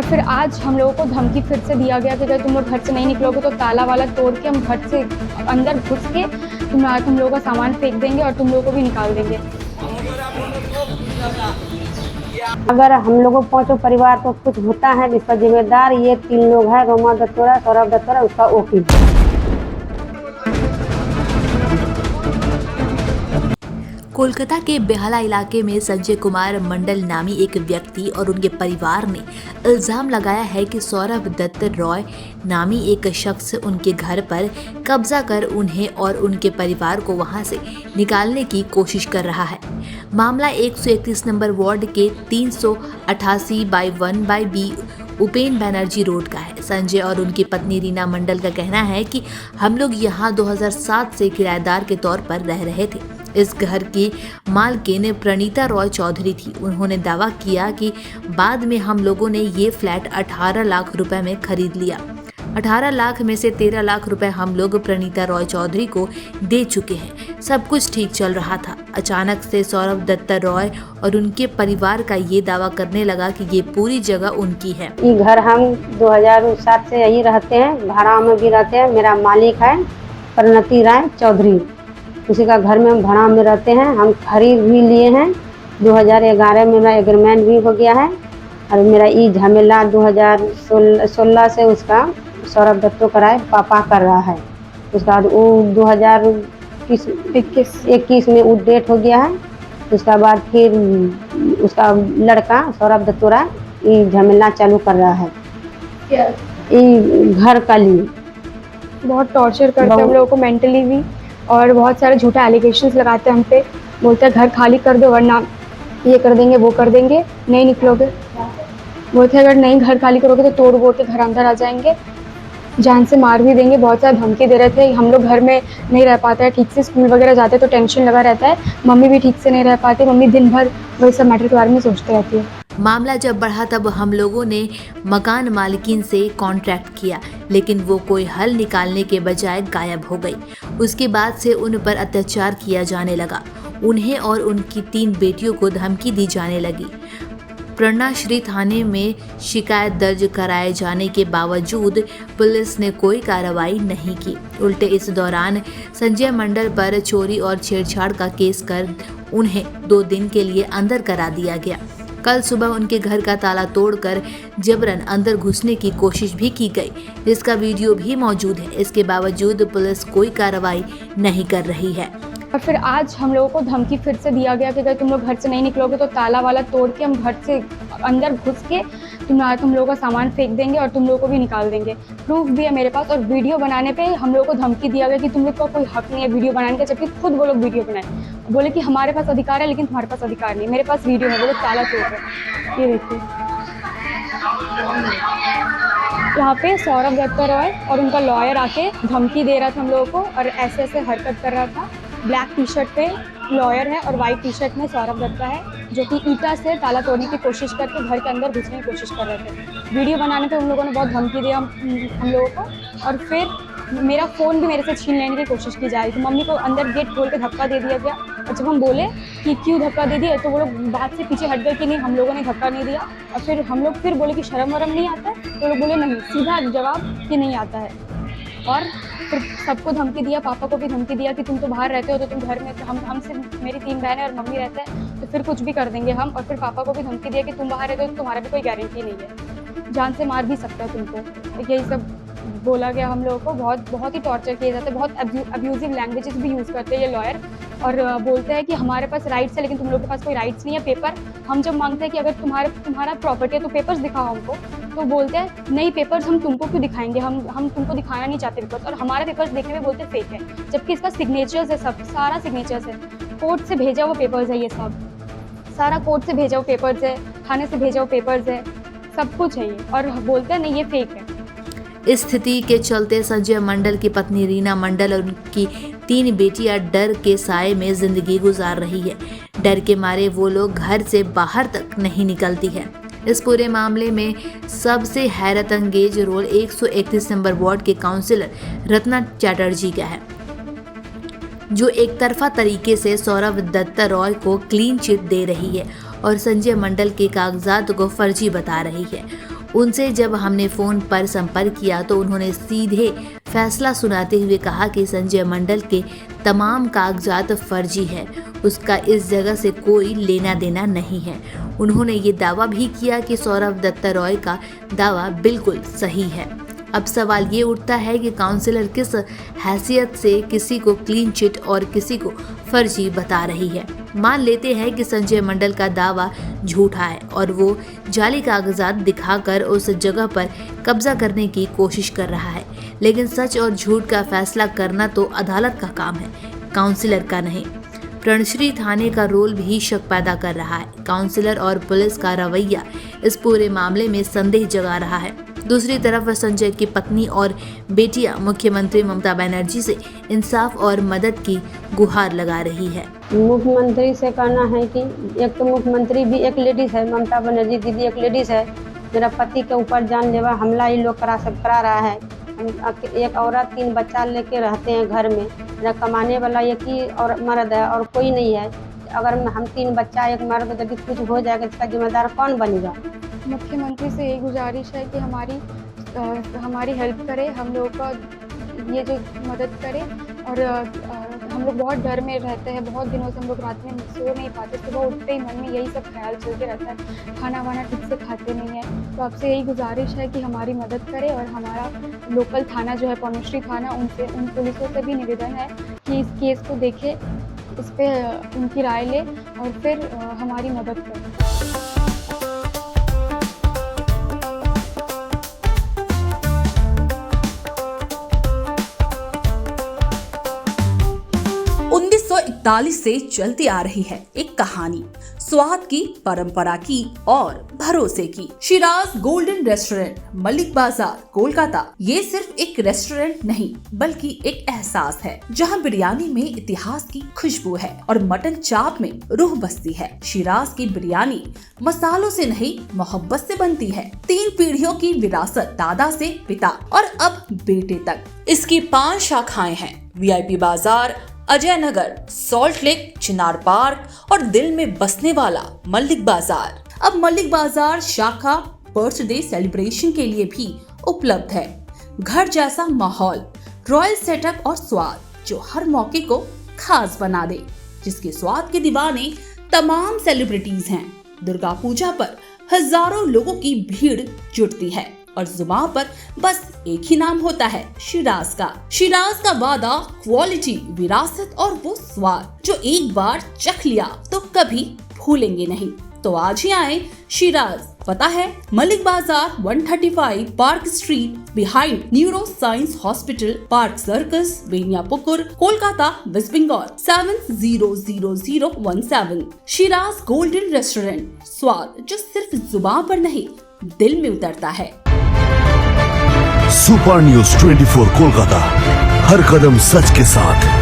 फिर आज हम लोगों को धमकी फिर से दिया गया कि अगर तुम लोग घर से नहीं निकलोगे तो ताला वाला तोड़ के हम घर से अंदर घुस के तुम लोगों का सामान फेंक देंगे और तुम लोगों को भी निकाल देंगे। अगर हम लोगों पांचों परिवार को कुछ होता है इसका जिम्मेदार ये 3 लोग हैं, रोमा दत्तोरा, सौरभ दत्तोरा, उसका वकील। कोलकाता के बेहला इलाके में संजय कुमार मंडल नामी एक व्यक्ति और उनके परिवार ने इल्जाम लगाया है कि सौरभ दत्त रॉय नामी एक शख्स उनके घर पर कब्जा कर उन्हें और उनके परिवार को वहां से निकालने की कोशिश कर रहा है। मामला 131 नंबर वार्ड के 388/1/B उपेन बैनर्जी रोड का है। संजय और उनकी पत्नी रीना मंडल का कहना है कि हम लोग यहाँ 2007 से किराएदार के तौर पर रह रहे थे। इस घर की मालकिन प्रणीता रॉय चौधरी थी। उन्होंने दावा किया कि बाद में हम लोगों ने ये फ्लैट 18 लाख रुपए में खरीद लिया। 18 लाख में से 13 लाख रुपए हम लोग प्रणीता रॉय चौधरी को दे चुके हैं। सब कुछ ठीक चल रहा था। अचानक से सौरभ दत्त रॉय और उनके परिवार का ये दावा करने लगा कि ये पूरी जगह उनकी है। ये घर हम 2007 से यही रहते हैं, भाड़ा में भी रहते हैं। मेरा मालिक है प्रणति राय चौधरी, उसी का घर में हम भाड़ा में रहते हैं। हम खरीद भी लिए हैं। 2011 में मेरा एग्रीमेंट भी हो गया है और मेरा ये झमेला 2016 से उसका सौरभ दत्तो कराए पापा कर रहा है। उसका बाद वो 2021 में वो डेट हो गया है। उसका बाद फिर उसका लड़का सौरभ दत्तोरा ये झमेला चालू कर रहा है ये घर का लिए। बहुत टॉर्चर करते हैं हम लोगों को मेंटली भी, और बहुत सारे झूठा एलिगेशंस लगाते हैं हम पे। बोलते हैं घर खाली कर दो वरना ये कर देंगे वो कर देंगे, नहीं निकलोगे। बोलते हैं अगर नहीं घर खाली करोगे तो तोड़ फोड़ के घर अंदर आ जाएंगे, जान से मार भी देंगे। बहुत सारा धमकी दे रहे थे। हम लोग घर में नहीं रह पाते हैं ठीक से, स्कूल वगैरह जाते हैं तो टेंशन लगा रहता है। मम्मी भी ठीक से नहीं रह पाती, मम्मी दिन भर वही सब मैटर के बारे में सोचते रहती है। मामला जब बढ़ा तब हम लोगों ने मकान मालिकिन से कॉन्ट्रैक्ट किया, लेकिन वो कोई हल निकालने के बजाय गायब हो गई। उसके बाद से उन पर अत्याचार किया जाने लगा। उन्हें और उनकी 3 बेटियों को धमकी दी जाने लगी। प्रणा-श्री थाने में शिकायत दर्ज कराए जाने के बावजूद पुलिस ने कोई कार्रवाई नहीं की। उल्टे इस दौरान संजय मंडल पर चोरी और छेड़छाड़ का केस कर उन्हें 2 दिन के लिए अंदर करा दिया गया। कल सुबह उनके घर का ताला तोड़कर जबरन अंदर घुसने की कोशिश भी की गई, जिसका वीडियो भी मौजूद है। इसके बावजूद पुलिस कोई कार्रवाई नहीं कर रही है। और फिर आज हम लोगों को धमकी फिर से दिया गया कि अगर तुम लोग घर से नहीं निकलोगे तो ताला वाला तोड़ के हम घर से अंदर घुस के तुम लोगों का सामान फेंक देंगे और तुम लोगों को भी निकाल देंगे। प्रूफ भी है मेरे पास। और वीडियो बनाने पे हम लोगों को धमकी दिया गया कि तुम लोग का कोई हक नहीं है वीडियो बनाने का, जबकि खुद वो लोग वीडियो बनाए। बोले कि हमारे पास अधिकार है लेकिन तुम्हारे पास अधिकार नहीं। मेरे पास वीडियो है, वो लोग ताला तोड़ रहे। ये देखिए यहाँ पे सौरभ दत्त रॉय और उनका लॉयर आके धमकी दे रहा था हम लोगों को और ऐसे ऐसे हरकत कर रहा था। ब्लैक टी शर्ट पे लॉयर है और वाइट टी शर्ट में सौरभ दत्ता है, जो कि ईटा से ताला तोड़ने की कोशिश करके घर के अंदर घुसने की कोशिश कर रहे थे। वीडियो बनाने पे उन लोगों ने बहुत धमकी दिया हम लोगों को। और फिर मेरा फ़ोन भी मेरे से छीन लेने की कोशिश की जा रही थी। मम्मी को अंदर गेट खोल के धक्का दे दिया गया और जब हम बोले कि क्यों धक्का दे दिया तो वो लोग बात से पीछे हट गए कि नहीं हम लोगों ने धक्का नहीं दिया। और फिर हम लोग फिर बोले कि शर्म वरम नहीं आता है, तो लोग बोले नहीं, सीधा जवाब कि नहीं आता है। और फिर सबको धमकी दिया, पापा को भी धमकी दिया कि तुम तो बाहर रहते हो तो तुम घर में, तो हमसे मेरी 3 बहनें और मम्मी रहते हैं तो फिर कुछ भी कर देंगे हम। और फिर पापा को भी धमकी दिया कि तुम बाहर रहते हो तो तुम्हारा भी कोई गारंटी नहीं है, जान से मार भी सकता है तुमको। यही सब बोला गया हम लोगों को। बहुत ही टॉर्चर किए जाते हैं, बहुत अब्यूजिव लैंग्वेजेस भी यूज़ करते हैं ये लॉयर। और बोलते हैं कि हमारे पास राइट्स है लेकिन तुम लोगों के पास कोई राइट्स नहीं है। पेपर हम जब मांगते हैं कि अगर तुम्हारा प्रॉपर्टी है तो पेपर्स दिखाओ हमको, तो बोलते हैं नहीं पेपर्स हम तुमको क्यों दिखाएंगे, हम तुमको दिखाना नहीं चाहते पेपर्स। और हमारे पेपर्स देखने में बोलते फेक है, जबकि इसका सिग्नेचर्स है, सब सारा सिग्नेचर्स है, कोर्ट से भेजा हुआ पेपर्स है, ये सब सारा कोर्ट से भेजा हुआ पेपर्स है, थाने से भेजा हुआ पेपर्स है, सब कुछ है ये। और बोलते हैं नहीं ये फेक है। इस स्थिति के चलते संजय मंडल की पत्नी रीना मंडल और उनकी 3 बेटियां डर के साए में जिंदगी गुजार रही है। डर के मारे वो लोग घर से बाहर तक नहीं निकलती है। इस पूरे मामले में सबसे हैरत अंगेज रोल 131 नंबर वार्ड के काउंसिलर रत्ना चैटर्जी का है, जो एक तरफा तरीके से सौरभ दत्त रॉय को क्लीन चिट दे रही है और संजय मंडल के कागजात को फर्जी बता रही है। उनसे जब हमने फ़ोन पर संपर्क किया तो उन्होंने सीधे फैसला सुनाते हुए कहा कि संजय मंडल के तमाम कागजात फर्जी है, उसका इस जगह से कोई लेना देना नहीं है। उन्होंने ये दावा भी किया कि सौरभ दत्ता रॉय का दावा बिल्कुल सही है। अब सवाल ये उठता है कि काउंसलर किस हैसियत से किसी को क्लीन चिट और किसी को फर्जी बता रही है। मान लेते हैं कि संजय मंडल का दावा झूठा है और वो जाली कागजात दिखाकर उस जगह पर कब्जा करने की कोशिश कर रहा है, लेकिन सच और झूठ का फैसला करना तो अदालत का काम है, काउंसलर का नहीं। प्रणश्री थाने का रोल भी शक पैदा कर रहा है। काउंसलर और पुलिस का रवैया इस पूरे मामले में संदेह जगा रहा है। दूसरी तरफ संजय की पत्नी और बेटियां मुख्यमंत्री ममता बनर्जी से इंसाफ और मदद की गुहार लगा रही है। मुख्यमंत्री से कहना है कि एक तो मुख्यमंत्री भी एक लेडीज है, ममता बनर्जी दीदी एक लेडीज है। मेरा पति के ऊपर जानलेवा हमला ये लोग करा रहा है। एक औरत 3 बच्चा लेके रहते हैं घर में। मेरा कमाने वाला एक ही और मर्द है और कोई नहीं है। अगर हम 3 बच्चा एक मर्द यदि कुछ हो जाएगा इसका जिम्मेदार कौन बनेगा? मुख्यमंत्री से यही गुजारिश है कि हमारी हेल्प करे, हम लोगों का ये जो मदद करे। और हम लोग बहुत डर में रहते हैं, बहुत दिनों से हम लोग रात में सो नहीं पाते, सुबह उठते ही मन में यही सब ख्याल चलते रहता है, खाना वाना ठीक से खाते नहीं हैं। तो आपसे यही गुजारिश है कि हमारी मदद करें और हमारा लोकल थाना जो है पनुश्री थाना, उन पुलिसों से भी निवेदन है कि इस केस को देखें, इस पर उनकी राय लें और फिर हमारी मदद करें। 1941 से चलती आ रही है एक कहानी, स्वाद की, परंपरा की और भरोसे की। शिराज गोल्डन रेस्टोरेंट, मलिक बाजार, कोलकाता। ये सिर्फ एक रेस्टोरेंट नहीं बल्कि एक एहसास है, जहां बिरयानी में इतिहास की खुशबू है और मटन चाप में रूह बसती है। शिराज की बिरयानी मसालों से नहीं, मोहब्बत से बनती है। 3 पीढ़ियों की विरासत, दादा से पिता और अब बेटे तक। इसकी 5 शाखाएं हैं। VIP बाजार, अजय नगर, सॉल्ट लेक, चिनार पार्क और दिल में बसने वाला मलिक बाजार। अब मलिक बाजार शाखा बर्थडे सेलिब्रेशन के लिए भी उपलब्ध है। घर जैसा माहौल, रॉयल सेटअप और स्वाद जो हर मौके को खास बना दे, जिसके स्वाद के दीवाने तमाम सेलिब्रिटीज हैं। दुर्गा पूजा पर हजारों लोगों की भीड़ जुटती है और जुबान पर बस एक ही नाम होता है, शिराज का। शिराज का वादा, क्वालिटी, विरासत और वो स्वाद जो एक बार चख लिया तो कभी भूलेंगे नहीं। तो आज ही आए शिराज। पता है Malik Bazar, 135 Park Street, behind neuro science hospital, Park Circus, Beniapukur, Kolkata, West Bengal 700017। Shiraz golden restaurant, स्वाद जो सिर्फ जुबान पर नहीं दिल में उतरता है। सुपर न्यूज़ 24 कोलकाता, हर कदम सच के साथ।